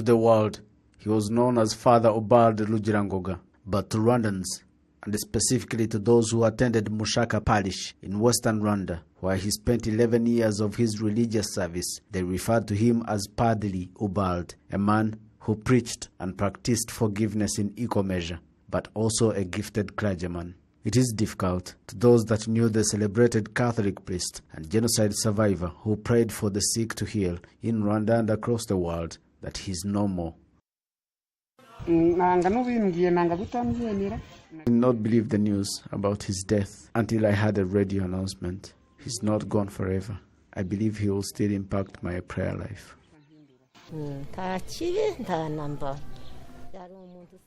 To the world, he was known as Father Ubald Rugirangoga, but to Rwandans, and specifically to those who attended Mushaka Parish in western Rwanda, where he spent 11 years of his religious service, they referred to him as Padri Ubald, a man who preached and practiced forgiveness in equal measure, but also a gifted clergyman. It is difficult to those that knew the celebrated Catholic priest and genocide survivor who prayed for the sick to heal in Rwanda and across the world that he is no more. I did not believe the news about his death until I had a radio announcement. He's not gone forever. I believe he will still impact my prayer life.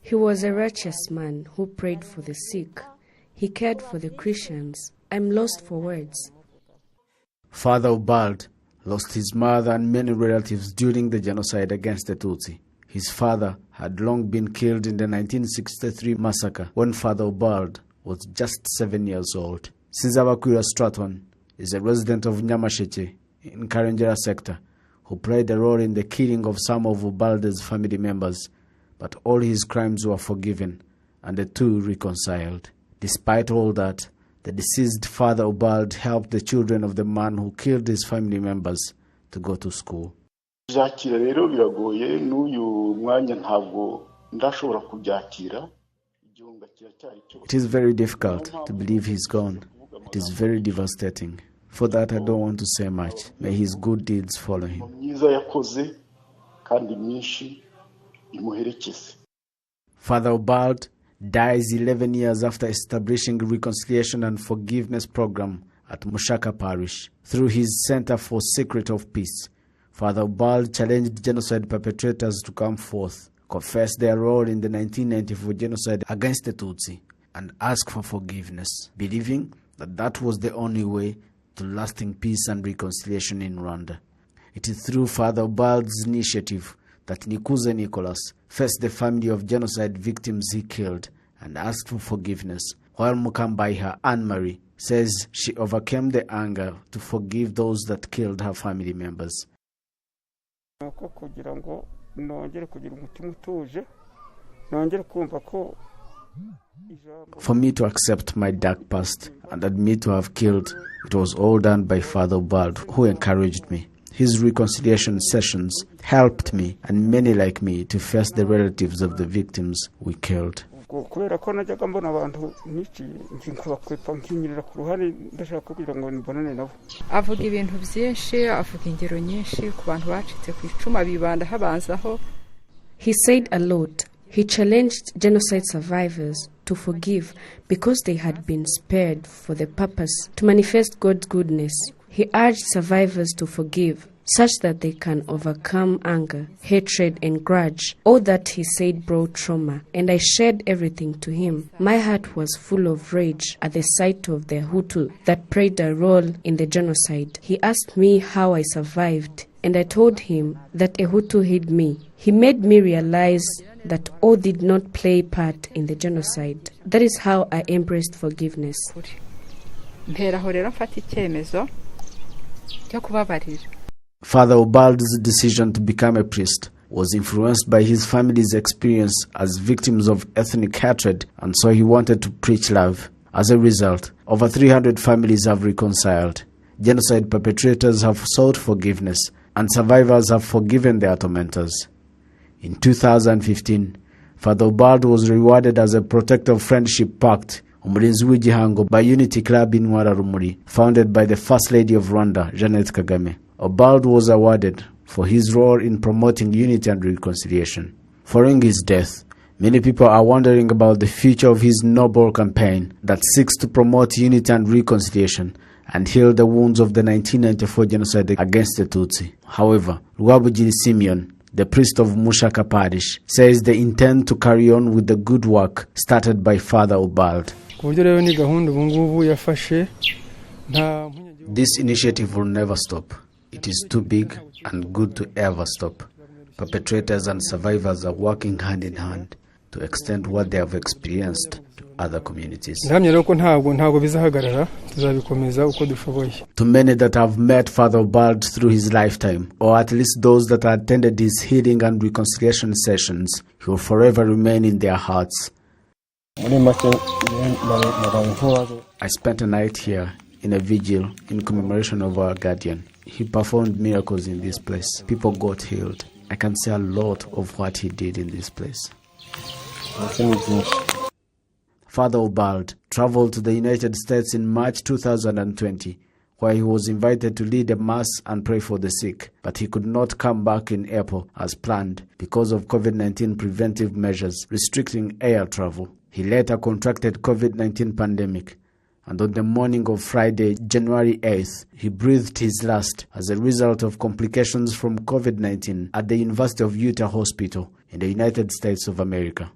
He was a righteous man who prayed for the sick. He cared for the Christians. I'm lost for words. Father Ubald lost his mother and many relatives during the genocide against the Tutsi. His father had long been killed in the 1963 massacre when Father Ubald was just 7 years old. Sinzabakwira Stratton is a resident of Nyamasheke in Karengera sector who played a role in the killing of some of Ubald's family members, but all his crimes were forgiven and the two reconciled. Despite all that, the deceased Father Ubald helped the children of the man who killed his family members to go to school. It is very difficult to believe he's gone. It is very devastating. For that, I don't want to say much. May his good deeds follow him. Father Ubald dies 11 years after establishing a reconciliation and forgiveness program at Mushaka Parish. Through his Center for Secret of Peace, Father Ubald challenged genocide perpetrators to come forth, confess their role in the 1994 genocide against the Tutsi, and ask for forgiveness, believing that that was the only way to lasting peace and reconciliation in Rwanda. It is through Father Ubald's initiative that Nikuze Nicholas faced the family of genocide victims he killed and asked for forgiveness, while Mukambaiha Anne-Marie says she overcame the anger to forgive those that killed her family members. For me to accept my dark past and admit to have killed, it was all done by Father Ubald, who encouraged me. His reconciliation sessions helped me and many like me to face the relatives of the victims we killed. Avuga ibintu byinshi, avuga ingero nyinshi ku bantu bacitse ku icuma bibanda habanzaho. He said a lot. He challenged genocide survivors to forgive because they had been spared for the purpose to manifest God's goodness. He urged survivors to forgive, such that they can overcome anger, hatred, and grudge. All that he said brought trauma, and I shared everything to him. My heart was full of rage at the sight of the Hutu that played a role in the genocide. He asked me how I survived, and I told him that a Hutu hid me. He made me realize that all did not play part in the genocide. That is how I embraced forgiveness. Father Ubald's decision to become a priest was influenced by his family's experience as victims of ethnic hatred, and so he wanted to preach love. As a result, over 300 families have reconciled. Genocide perpetrators have sought forgiveness, and survivors have forgiven their tormentors. In 2015, Father Ubald was rewarded as a Protective Friendship Pact Umulinzi w'igihango by Unity Club in Rumuri, founded by the First Lady of Rwanda, Jeannette Kagame. Ubald was awarded for his role in promoting unity and reconciliation. Following his death, many people are wondering about the future of his noble campaign that seeks to promote unity and reconciliation and heal the wounds of the 1994 genocide against the Tutsi. However, Rwabugiri Simeon, the priest of Mushaka Parish, says they intend to carry on with the good work started by Father Ubald. This initiative will never stop. It is too big and good to ever stop. Perpetrators and survivors are working hand in hand to extend what they have experienced to other communities. To many that have met Father Ubald through his lifetime, or at least those that attended his healing and reconciliation sessions, he will forever remain in their hearts. I spent a night here in a vigil in commemoration of our guardian. He performed miracles in this place. People got healed. I can say a lot of what he did in this place. Father Ubald traveled to the United States in March 2020, where he was invited to lead a mass and pray for the sick, but he could not come back in April as planned because of COVID-19 preventive measures restricting air travel. He later contracted COVID-19 pandemic, and on the morning of Friday, January 8th, he breathed his last as a result of complications from COVID-19 at the University of Utah Hospital in the United States of America.